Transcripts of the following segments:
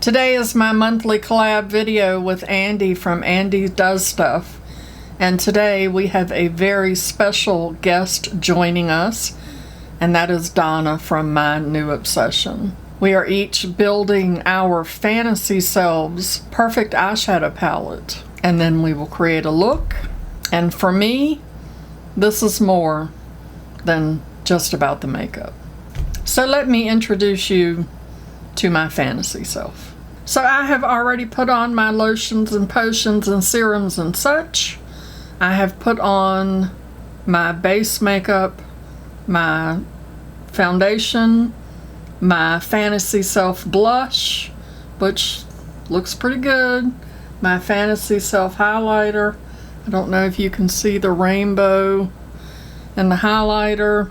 Today is my monthly collab video with Andy from Andy Does Stuff. And today we have a very special guest joining us, and that is Donna from My New Obsession. We are each building our fantasy selves perfect eyeshadow palette, and then we will create a look. And for me, this is more than just about the makeup. So let me introduce you to my fantasy self. So I have already put on my lotions and potions and serums and such. I have put on my base makeup, my foundation, my fantasy self blush, which looks pretty good, my fantasy self highlighter. I don't know if you can see the rainbow in the highlighter.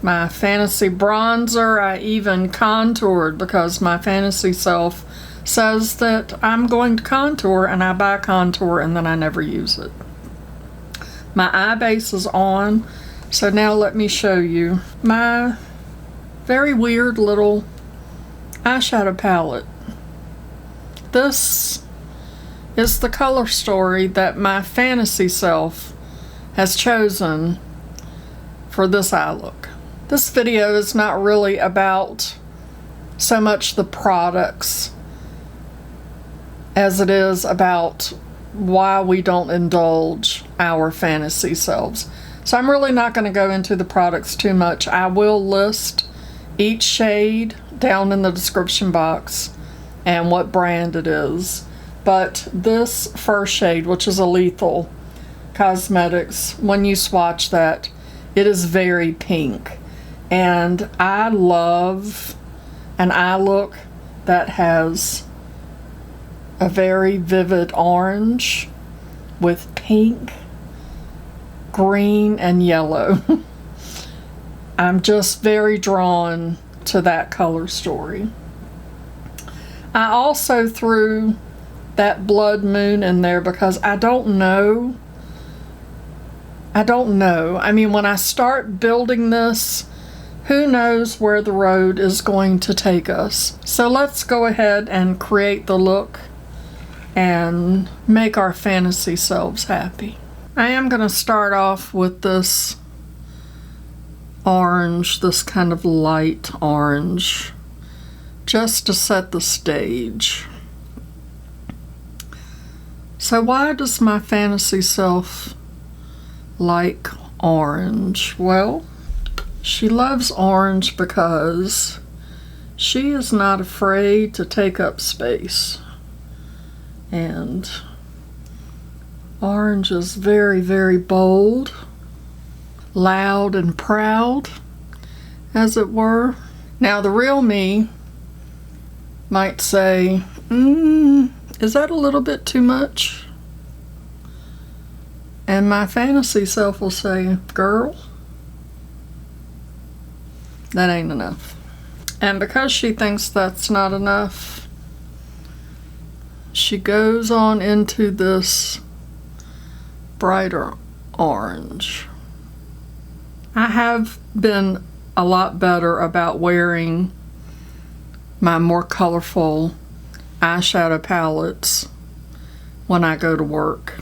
My fantasy bronzer, I even contoured because my fantasy self says that I'm going to contour, and I buy contour and then I never use it. My eye base is on, so now let me show you my very weird little eyeshadow palette. This is the color story that my fantasy self has chosen for this eye look. This video is not really about so much the products as it is about why we don't indulge our fantasy selves. So I'm really not going to go into the products too much. I will list each shade down in the description box and what brand it is. But this first shade, which is a Lethal Cosmetics, when you swatch that, it is very pink. And I love an eye look that has a very vivid orange with pink, green, and yellow. I'm just very drawn to that color story. I also threw that blood moon in there because I don't know. I mean, when I start building this, who knows where the road is going to take us. So let's go ahead and create the look and make our fantasy selves happy. I am going to start off with this orange, this kind of light orange, just to set the stage. So why does my fantasy self like orange? Well, she loves orange because she is not afraid to take up space. And orange is very, very bold, loud and proud, as it were. Now the real me might say, is that a little bit too much? And my fantasy self will say, girl, that ain't enough. And because she thinks that's not enough, she goes on into this brighter orange. I have been a lot better about wearing my more colorful eyeshadow palettes when I go to work.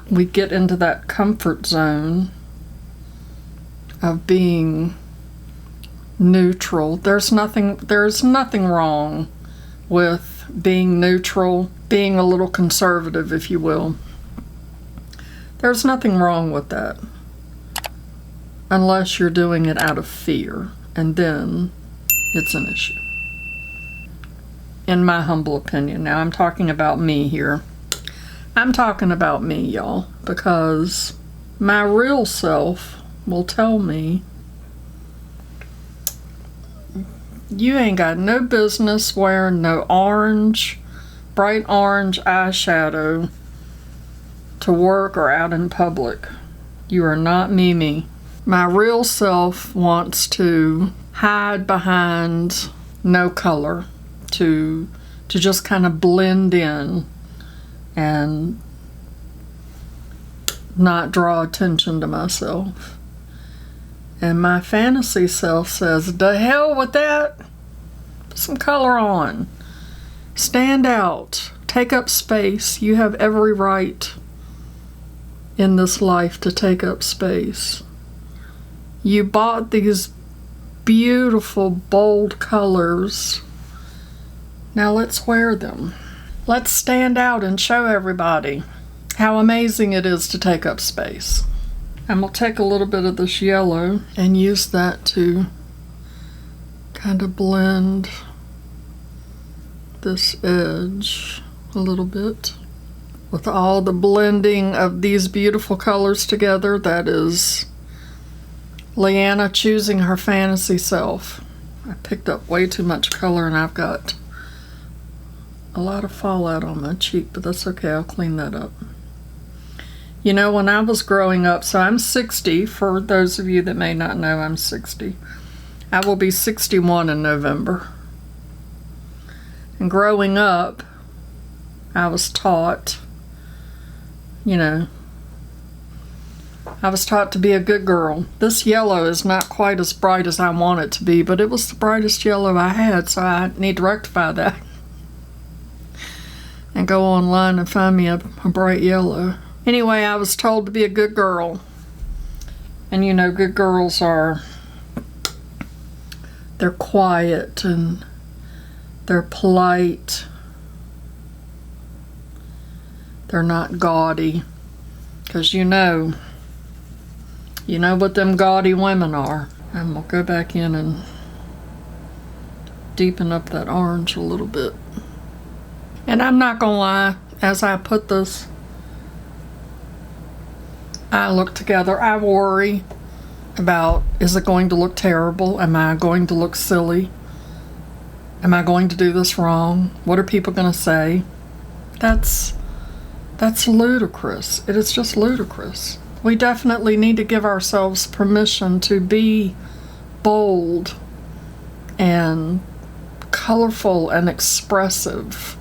We get into that comfort zone of being neutral. There's nothing wrong with being neutral, being a little conservative, if you will. There's nothing wrong with that, unless you're doing it out of fear, and then it's an issue, in my humble opinion. Now I'm talking about me here. I'm talking about me, y'all, because my real self will tell me, you ain't got no business wearing no orange, bright orange eyeshadow to work or out in public. You are not Mimi. My real self wants to hide behind no color, to just kind of blend in and not draw attention to myself. And my fantasy self says, "The hell with that. Put some color on. Stand out. Take up space. You have every right in this life to take up space. You bought these beautiful, bold colors. Now let's wear them. Let's stand out and show everybody how amazing it is to take up space. I'm going to take a little bit of this yellow and use that to kind of blend this edge a little bit. With all the blending of these beautiful colors together, that is Leanna choosing her fantasy self. I picked up way too much color and I've got a lot of fallout on my cheek, but that's okay, I'll clean that up. You know, when I was growing up, so I'm 60, for those of you that may not know, I'm 60. I will be 61 in November. And growing up, I was taught, you know, I was taught to be a good girl. This yellow is not quite as bright as I want it to be, but it was the brightest yellow I had, so I need to rectify that. And go online and find me a bright yellow. Anyway, I was told to be a good girl. And you know, good girls are, they're quiet and they're polite. They're not gaudy. Because you know what them gaudy women are. I'm going to go back in and deepen up that orange a little bit. And I'm not going to lie, as I put this eye look together, I worry about, is it going to look terrible? Am I going to look silly? Am I going to do this wrong? What are people going to say? That's ludicrous. It is just ludicrous. We definitely need to give ourselves permission to be bold and colorful and expressive.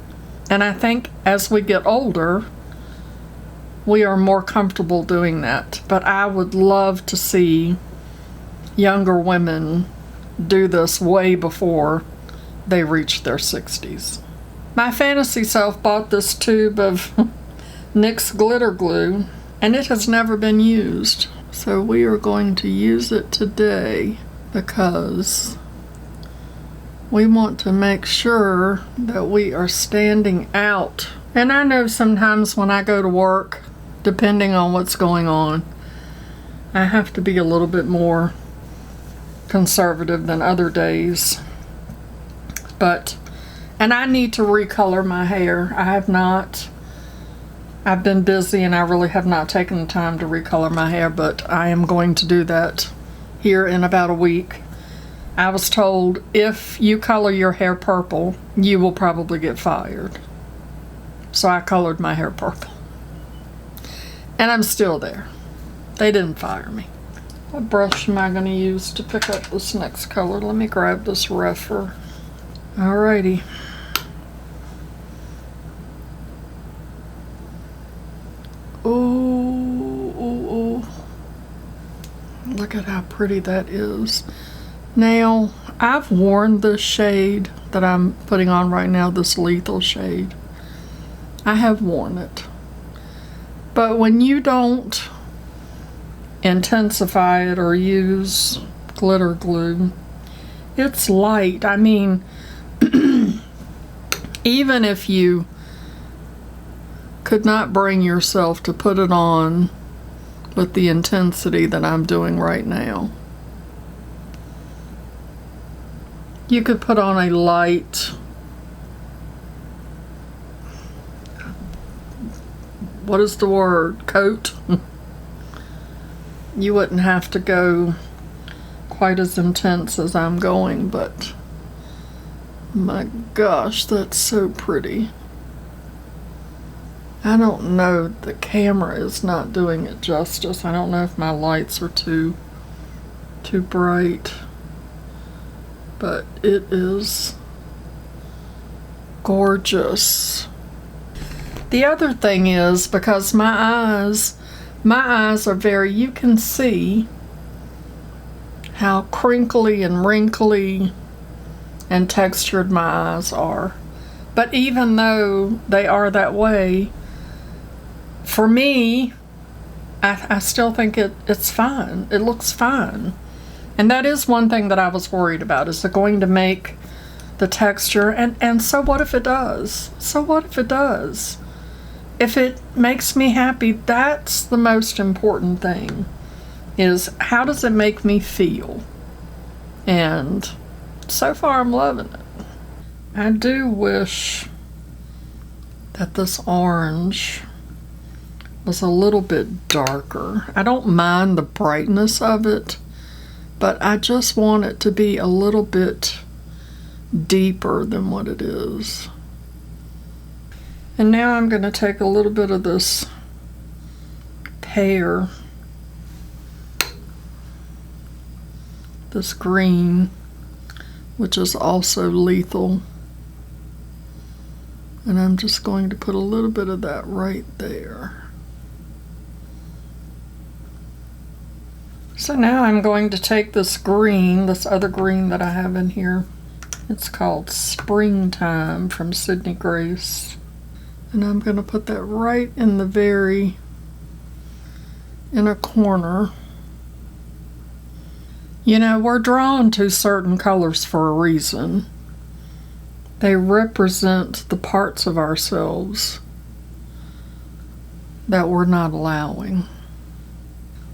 And I think as we get older, we are more comfortable doing that. But I would love to see younger women do this way before they reach their 60s. My fantasy self bought this tube of NYX glitter glue, and it has never been used. So we are going to use it today because we want to make sure that we are standing out. And I know sometimes when I go to work, depending on what's going on, I have to be a little bit more conservative than other days. And I need to recolor my hair. I've been busy and I really have not taken the time to recolor my hair, but I am going to do that here in about a week. I was told if you color your hair purple, you will probably get fired. So I colored my hair purple. And I'm still there. They didn't fire me. What brush am I going to use to pick up this next color? Let me grab this rougher. Alrighty. Ooh. Look at how pretty that is. Now, I've worn this shade that I'm putting on right now, this lethal shade. I have worn it. But when you don't intensify it or use glitter glue, it's light. I mean, even if you could not bring yourself to put it on with the intensity that I'm doing right now, you could put on a light, what is the word, coat? You wouldn't have to go quite as intense as I'm going, but my gosh, that's so pretty. I don't know, the camera is not doing it justice. I don't know if my lights are too bright, but it is gorgeous. The other thing is, because my eyes are very, you can see how crinkly and wrinkly and textured my eyes are. But even though they are that way, for me, I still think it's fine. It looks fine. And that is one thing that I was worried about. Is it going to make the texture? And so what if it does? So what if it does? If it makes me happy, that's the most important thing. Is how does it make me feel? And so far I'm loving it. I do wish that this orange was a little bit darker. I don't mind the brightness of it, but I just want it to be a little bit deeper than what it is. And now I'm going to take a little bit of this pear, this green, which is also lethal, and I'm just going to put a little bit of that right there. So now I'm going to take this green, this other green that I have in here. It's called Springtime from Sydney Grace. And I'm going to put that right in the very inner corner. You know, we're drawn to certain colors for a reason. They represent the parts of ourselves that we're not allowing.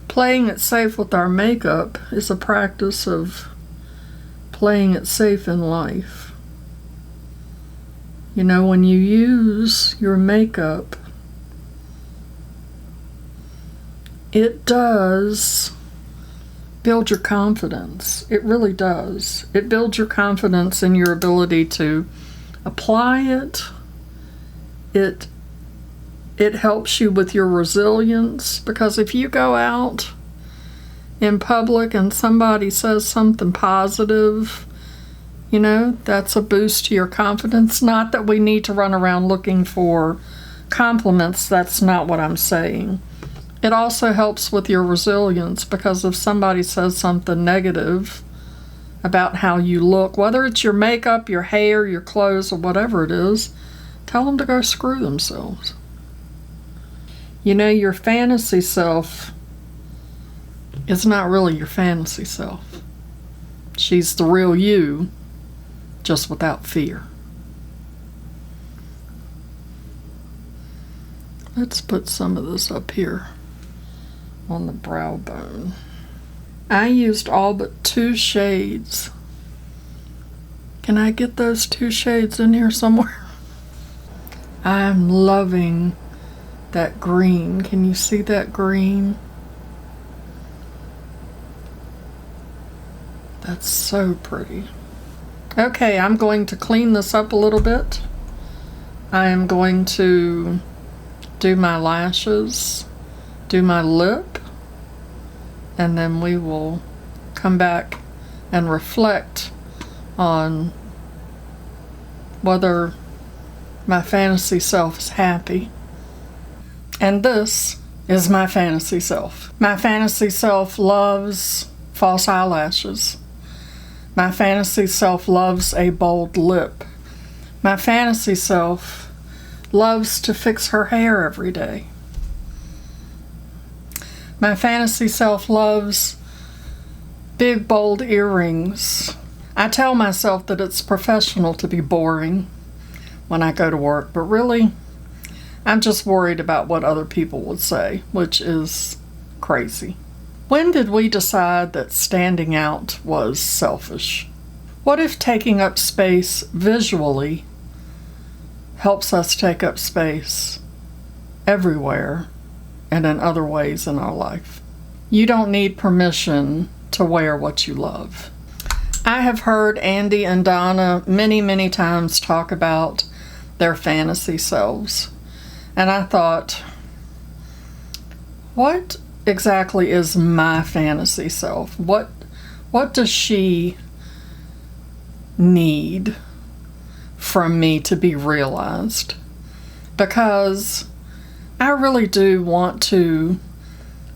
Playing it safe with our makeup is a practice of playing it safe in life. You know, when you use your makeup, it does build your confidence. It really does. It builds your confidence in your ability to apply it. It helps you with your resilience, because if you go out in public and somebody says something positive, you know, that's a boost to your confidence. Not that we need to run around looking for compliments. That's not what I'm saying. It also helps with your resilience, because if somebody says something negative about how you look, whether it's your makeup, your hair, your clothes, or whatever it is, tell them to go screw themselves. You know, your fantasy self is not really your fantasy self. She's the real you, just without fear. Let's put some of this up here on the brow bone. I used all but 2 shades. Can I get those 2 shades in here somewhere? I'm loving that green. Can you see that green? That's so pretty. Okay, I'm going to clean this up a little bit. I am going to do my lashes, do my lip, and then we will come back and reflect on whether my fantasy self is happy. And this is my fantasy self. My fantasy self loves false eyelashes. My fantasy self loves a bold lip. My fantasy self loves to fix her hair every day. My fantasy self loves big, bold earrings. I tell myself that it's professional to be boring when I go to work, but really, I'm just worried about what other people would say, which is crazy. When did we decide that standing out was selfish? What if taking up space visually helps us take up space everywhere and in other ways in our life? You don't need permission to wear what you love. I have heard Andy and Donna many, many times talk about their fantasy selves. And I thought, what exactly is my fantasy self? What does she need from me to be realized? Because I really do want to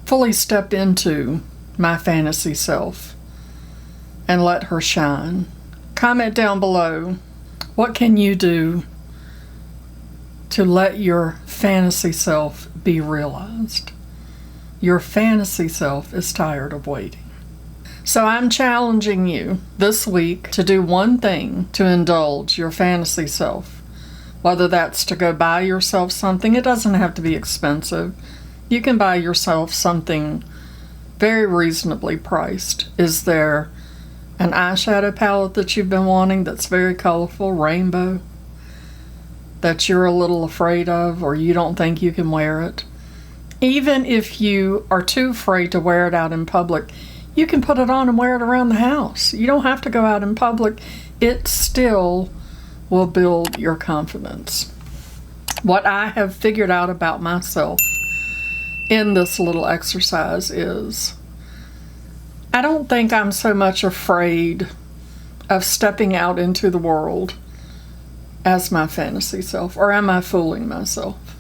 fully step into my fantasy self and let her shine. Comment down below, what can you do to let your fantasy self be realized? Your fantasy self is tired of waiting. So I'm challenging you this week to do one thing to indulge your fantasy self. Whether that's to go buy yourself something, it doesn't have to be expensive. You can buy yourself something very reasonably priced. Is there an eyeshadow palette that you've been wanting that's very colorful, rainbow, that you're a little afraid of or you don't think you can wear it? Even if you are too afraid to wear it out in public, you can put it on and wear it around the house. You don't have to go out in public. It still will build your confidence. What I have figured out about myself in this little exercise is I don't think I'm so much afraid of stepping out into the world as my fantasy self, or am I fooling myself?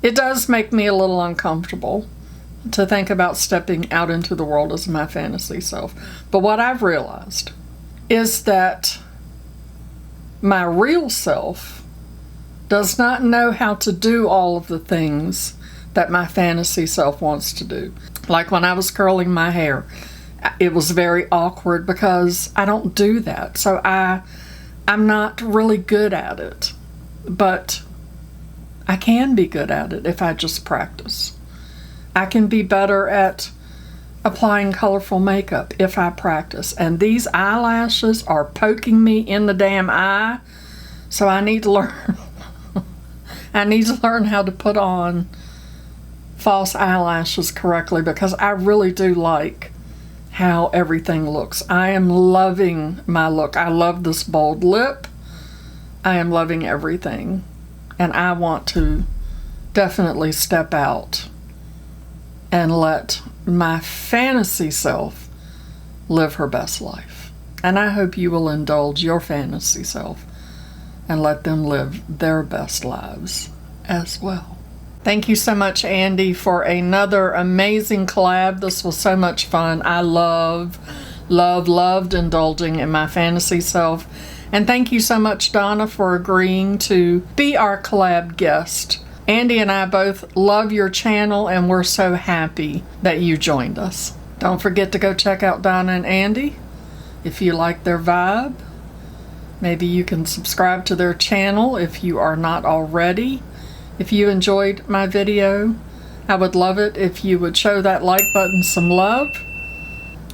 It does make me a little uncomfortable to think about stepping out into the world as my fantasy self. But what I've realized is that my real self does not know how to do all of the things that my fantasy self wants to do. Like when I was curling my hair, it was very awkward because I don't do that. So I'm not really good at it. But I can be good at it if I just practice. I can be better at applying colorful makeup if I practice. And these eyelashes are poking me in the damn eye. So I need to learn. I need to learn how to put on false eyelashes correctly because I really do like how everything looks. I am loving my look. I love this bold lip. I am loving everything. And I want to definitely step out and let my fantasy self live her best life. And I hope you will indulge your fantasy self and let them live their best lives as well. Thank you so much, Andy, for another amazing collab. This was so much fun. I loved indulging in my fantasy self. And thank you so much, Donna, for agreeing to be our collab guest. Andy and I both love your channel, and we're so happy that you joined us. Don't forget to go check out Donna and Andy if you like their vibe. Maybe you can subscribe to their channel if you are not already. If you enjoyed my video, I would love it if you would show that like button some love.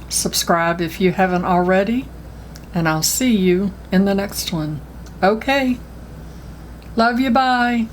Subscribe if you haven't already. And I'll see you in the next one. Okay. Love you. Bye.